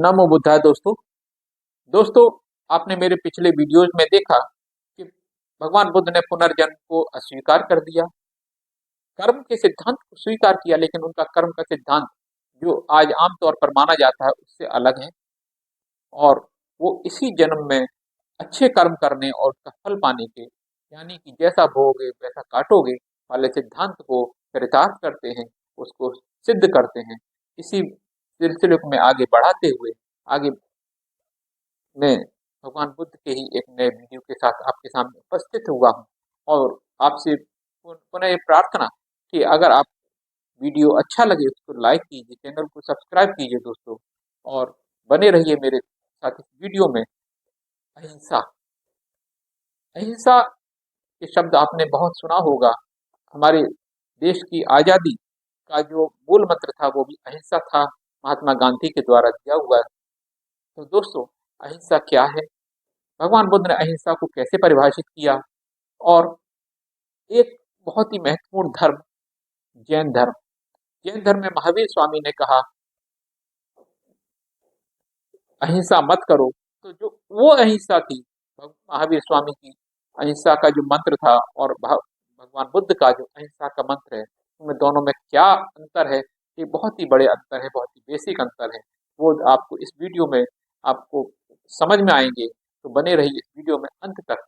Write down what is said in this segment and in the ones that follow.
नमो बुद्धाय दोस्तों। दोस्तों, आपने मेरे पिछले वीडियोज में देखा कि भगवान बुद्ध ने पुनर्जन्म को अस्वीकार कर दिया, कर्म के सिद्धांत को स्वीकार किया, लेकिन उनका कर्म का सिद्धांत जो आज आमतौर पर माना जाता है उससे अलग है। और वो इसी जन्म में अच्छे कर्म करने और उसका फल पाने के, यानी कि जैसा बोओगे वैसा काटोगे वाले सिद्धांत को चरितार्थ करते हैं, उसको सिद्ध करते हैं। इसी सिलसिले को मैं आगे बढ़ाते हुए आगे मैं भगवान बुद्ध के ही एक नए वीडियो के साथ आपके सामने उपस्थित हुआ हूँ। और आपसे पुनः ये प्रार्थना कि अगर आप वीडियो अच्छा लगे उसको लाइक कीजिए, चैनल को सब्सक्राइब कीजिए दोस्तों, और बने रहिए मेरे साथ इस वीडियो में। अहिंसा। अहिंसा ये शब्द आपने बहुत सुना होगा। हमारे देश की आज़ादी का जो मूल मंत्र था वो भी अहिंसा था, महात्मा गांधी के द्वारा दिया हुआ है। तो दोस्तों, अहिंसा क्या है, भगवान बुद्ध ने अहिंसा को कैसे परिभाषित किया, और एक बहुत ही महत्वपूर्ण धर्म जैन धर्म। जैन धर्म में महावीर स्वामी ने कहा अहिंसा मत करो, तो जो वो अहिंसा थी महावीर स्वामी की अहिंसा का जो मंत्र था, और भगवान बुद्ध का जो अहिंसा का मंत्र है, उनमें दोनों में क्या अंतर है, ये बहुत ही बड़े अंतर है, बहुत ही बेसिक अंतर है। वो आपको इस वीडियो में आपको समझ में आएंगे, तो बने रहिए इस वीडियो में अंत तक।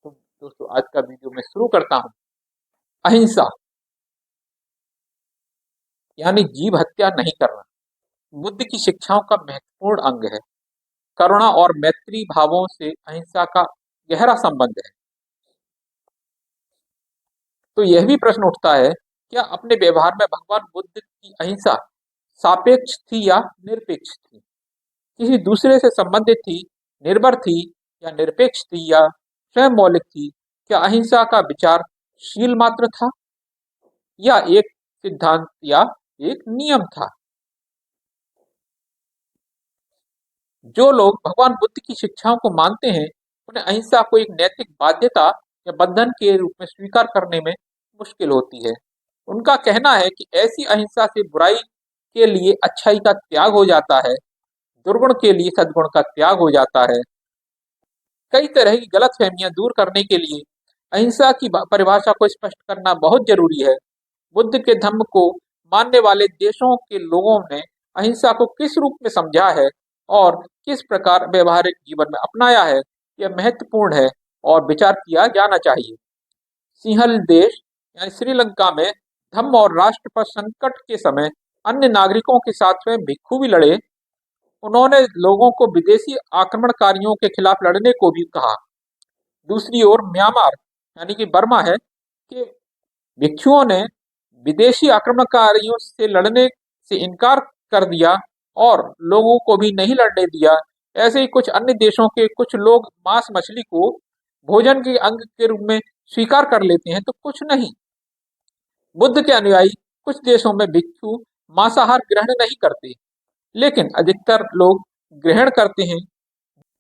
तो दोस्तों, आज का वीडियो मैं शुरू करता हूँ। अहिंसा यानी जीव हत्या नहीं करना बुद्ध की शिक्षाओं का महत्वपूर्ण अंग है। करुणा और मैत्री भावों से अहिंसा का गहरा संबंध है। तो यह भी प्रश्न उठता है, क्या अपने व्यवहार में भगवान बुद्ध की अहिंसा सापेक्ष थी या निरपेक्ष थी, किसी दूसरे से संबंधित थी, निर्भर थी या निरपेक्ष थी, या स्वयं मौलिक थी? क्या अहिंसा का विचार शील मात्र था, या एक सिद्धांत या एक नियम था? जो लोग भगवान बुद्ध की शिक्षाओं को मानते हैं, उन्हें अहिंसा को एक नैतिक बाध्यता या बंधन के रूप में स्वीकार करने में मुश्किल होती है। उनका कहना है कि ऐसी अहिंसा से बुराई के लिए अच्छाई का त्याग हो जाता है, दुर्गुण के लिए सद्गुण का त्याग हो जाता है। कई तरह की गलतफहमियां दूर करने के लिए अहिंसा की परिभाषा को स्पष्ट करना बहुत जरूरी है। बुद्ध के धम्म को मानने वाले देशों के लोगों ने अहिंसा को किस रूप में समझा है और किस प्रकार व्यवहारिक जीवन में अपनाया है, यह महत्वपूर्ण है और विचार किया जाना चाहिए। सिंहल देश यानी श्रीलंका में धम्म और राष्ट्र पर संकट के समय अन्य नागरिकों के साथ में भिक्षु भी लड़े। उन्होंने लोगों को विदेशी आक्रमणकारियों के खिलाफ लड़ने को भी कहा। दूसरी ओर म्यांमार यानी कि बर्मा है कि भिक्षुओं ने विदेशी आक्रमणकारियों से लड़ने से इनकार कर दिया और लोगों को भी नहीं लड़ने दिया। ऐसे ही कुछ अन्य देशों के कुछ लोग मांस मछली को भोजन के अंग के रूप में स्वीकार कर लेते हैं, तो कुछ नहीं। बुद्ध के अनुयायी कुछ देशों में भिक्षु मांसाहार ग्रहण नहीं करते, लेकिन अधिकतर लोग ग्रहण करते हैं।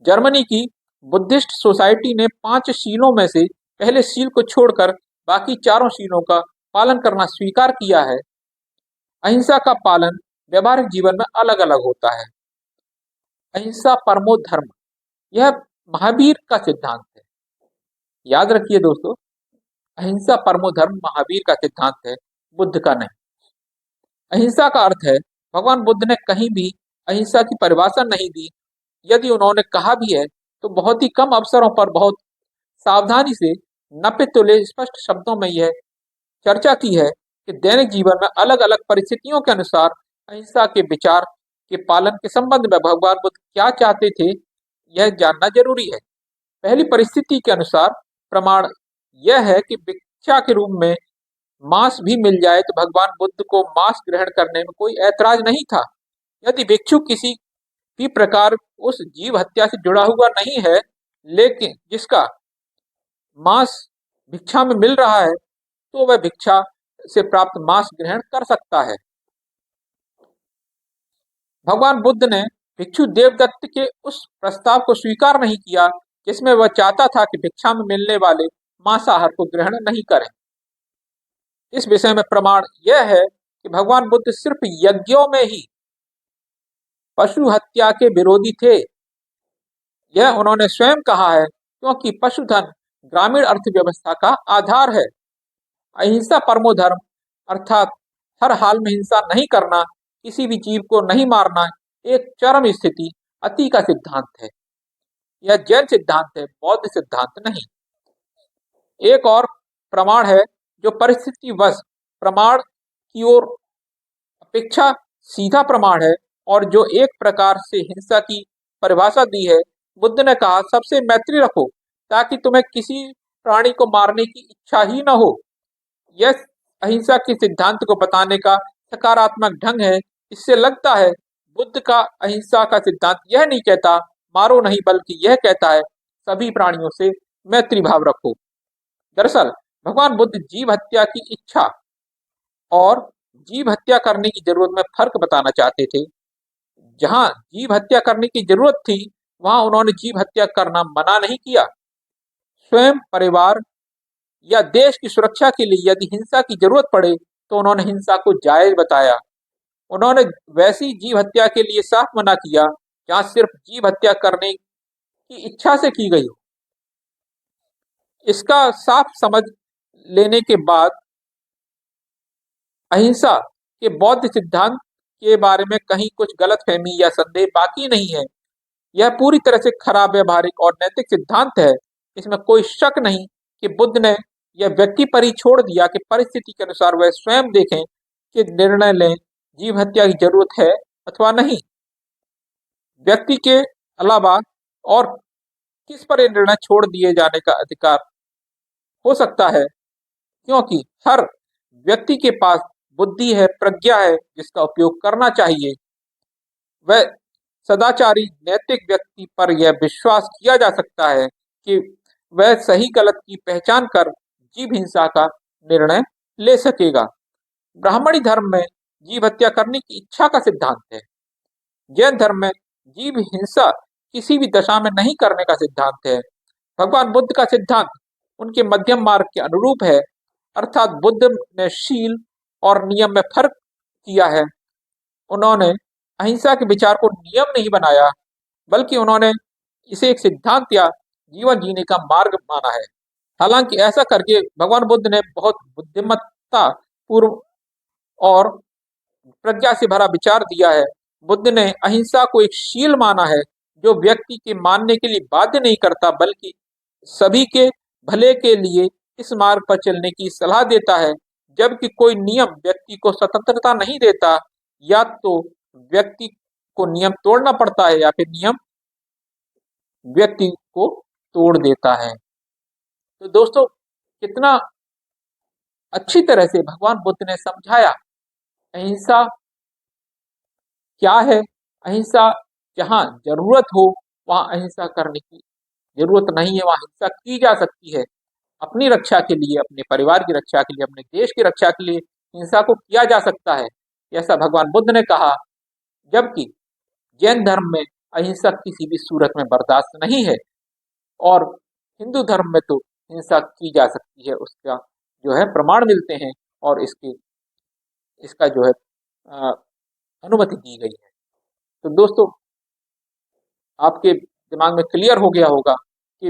जर्मनी की बुद्धिस्ट सोसाइटी ने 5 शीलों में से पहले शील को छोड़कर बाकी चारों शीलों का पालन करना स्वीकार किया है। अहिंसा का पालन व्यवहारिक जीवन में अलग अलग होता है। अहिंसा परमो धर्म, यह महावीर का सिद्धांत है। याद रखिए दोस्तों, अहिंसा परमो धर्म महावीर का सिद्धांत है, बुद्ध का नहीं। अहिंसा का अर्थ है, भगवान बुद्ध ने कहीं भी अहिंसा की परिभाषा नहीं दी। यदि उन्होंने कहा भी है तो बहुत ही कम अवसरों पर बहुत सावधानी से नपे तुले स्पष्ट शब्दों में यह चर्चा की है कि दैनिक जीवन में अलग अलग परिस्थितियों के अनुसार अहिंसा के विचार के पालन के संबंध में भगवान बुद्ध क्या चाहते थे, यह जानना जरूरी है। पहली परिस्थिति के अनुसार प्रमाण यह है कि भिक्षा के रूप में मांस भी मिल जाए तो भगवान बुद्ध को मांस ग्रहण करने में कोई ऐतराज नहीं था। यदि भिक्षु किसी भी प्रकार उस जीव हत्या से जुड़ा हुआ नहीं है, लेकिन जिसका मांस भिक्षा में मिल रहा है, तो वह भिक्षा से प्राप्त मांस ग्रहण कर सकता है। भगवान बुद्ध ने भिक्षु देवदत्त के उस प्रस्ताव को स्वीकार नहीं किया जिसमें वह चाहता था कि भिक्षा में मिलने वाले मांसाहार को ग्रहण नहीं करें। इस विषय में प्रमाण यह है कि भगवान बुद्ध सिर्फ यज्ञों में ही पशु हत्या के विरोधी थे। यह उन्होंने स्वयं कहा है, क्योंकि पशुधन ग्रामीण अर्थव्यवस्था का आधार है। अहिंसा परमो धर्म, अर्थात हर हाल में हिंसा नहीं करना, किसी भी जीव को नहीं मारना, एक चरम स्थिति, अति का सिद्धांत है। यह जैन सिद्धांत है, बौद्ध सिद्धांत नहीं। एक और प्रमाण है जो परिस्थितिवश प्रमाण की ओर अपेक्षा सीधा प्रमाण है और जो एक प्रकार से हिंसा की परिभाषा दी है। बुद्ध ने कहा, सबसे मैत्री रखो ताकि तुम्हें किसी प्राणी को मारने की इच्छा ही न हो। यह अहिंसा के सिद्धांत को बताने का सकारात्मक ढंग है। इससे लगता है बुद्ध का अहिंसा का सिद्धांत यह नहीं कहता मारो नहीं, बल्कि यह कहता है सभी प्राणियों से मैत्री भाव रखो। दरअसल भगवान बुद्ध जीव हत्या की इच्छा और जीव हत्या करने की जरूरत में फर्क बताना चाहते थे। जहां जीव हत्या करने की जरूरत थी, वहां उन्होंने जीव हत्या करना मना नहीं किया। स्वयं, परिवार या देश की सुरक्षा के लिए यदि हिंसा की जरूरत पड़े तो उन्होंने हिंसा को जायज बताया। उन्होंने वैसी जीव हत्या के लिए साफ मना किया जहां सिर्फ जीव हत्या करने की इच्छा से की गई हो। इसका साफ समझ लेने के बाद अहिंसा के बौद्ध सिद्धांत के बारे में कहीं कुछ गलतफहमी या संदेह बाकी नहीं है। यह पूरी तरह से खराब व्यवहारिक और नैतिक सिद्धांत है। इसमें कोई शक नहीं कि बुद्ध ने यह व्यक्ति पर ही छोड़ दिया कि परिस्थिति के अनुसार वह स्वयं देखें कि निर्णय लें जीव हत्या की जरूरत है अथवा नहीं। व्यक्ति के अलावा और किस पर यह निर्णय छोड़ दिए जाने का अधिकार हो सकता है, क्योंकि हर व्यक्ति के पास बुद्धि है, प्रज्ञा है, जिसका उपयोग करना चाहिए। वह सदाचारी नैतिक व्यक्ति पर यह विश्वास किया जा सकता है कि वह सही गलत की पहचान कर जीव हिंसा का निर्णय ले सकेगा। ब्राह्मणी धर्म में जीव हत्या करने की इच्छा का सिद्धांत है। जैन धर्म में जीव हिंसा किसी भी दशा में नहीं करने का सिद्धांत है। भगवान बुद्ध का सिद्धांत उनके मध्यम मार्ग के अनुरूप है, अर्थात बुद्ध ने शील और नियम में फर्क किया है। उन्होंने अहिंसा के विचार को नियम नहीं बनाया, बल्कि उन्होंने इसे एक सिद्धांत या जीवन जीने का मार्ग माना है। हालांकि ऐसा करके भगवान बुद्ध ने बहुत बुद्धिमत्ता पूर्व और प्रज्ञा से भरा विचार दिया है। बुद्ध ने अहिंसा को एक शील माना है जो व्यक्ति के मानने के लिए बाध्य नहीं करता, बल्कि सभी के भले के लिए इस मार्ग पर चलने की सलाह देता है। जबकि कोई नियम व्यक्ति को स्वतंत्रता नहीं देता, या तो व्यक्ति को नियम तोड़ना पड़ता है या फिर नियम व्यक्ति को तोड़ देता है। तो दोस्तों, कितना अच्छी तरह से भगवान बुद्ध ने समझाया अहिंसा क्या है। अहिंसा जहां जरूरत हो वहां अहिंसा करने की जरूरत नहीं है, वहां हिंसा की जा सकती है। अपनी रक्षा के लिए, अपने परिवार की रक्षा के लिए, अपने देश की रक्षा के लिए हिंसा को किया जा सकता है, ऐसा भगवान बुद्ध ने कहा। जबकि जैन धर्म में अहिंसा किसी भी सूरत में बर्दाश्त नहीं है, और हिंदू धर्म में तो हिंसा की जा सकती है, उसका जो है प्रमाण मिलते हैं और इसका जो है अ, अनुमति दी गई है। तो दोस्तों, आपके दिमाग में क्लियर हो गया होगा कि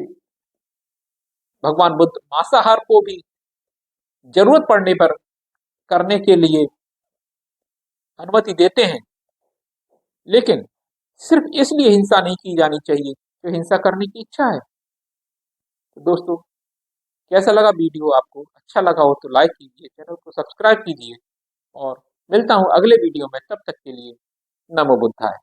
भगवान बुद्ध मांसाहार को भी जरूरत पड़ने पर करने के लिए अनुमति देते हैं, लेकिन सिर्फ इसलिए हिंसा नहीं की जानी चाहिए जो हिंसा करने की इच्छा है। तो दोस्तों, कैसा लगा वीडियो? आपको अच्छा लगा हो तो लाइक कीजिए, चैनल को सब्सक्राइब कीजिए, और मिलता हूँ अगले वीडियो में। तब तक के लिए नमो बुद्धाय।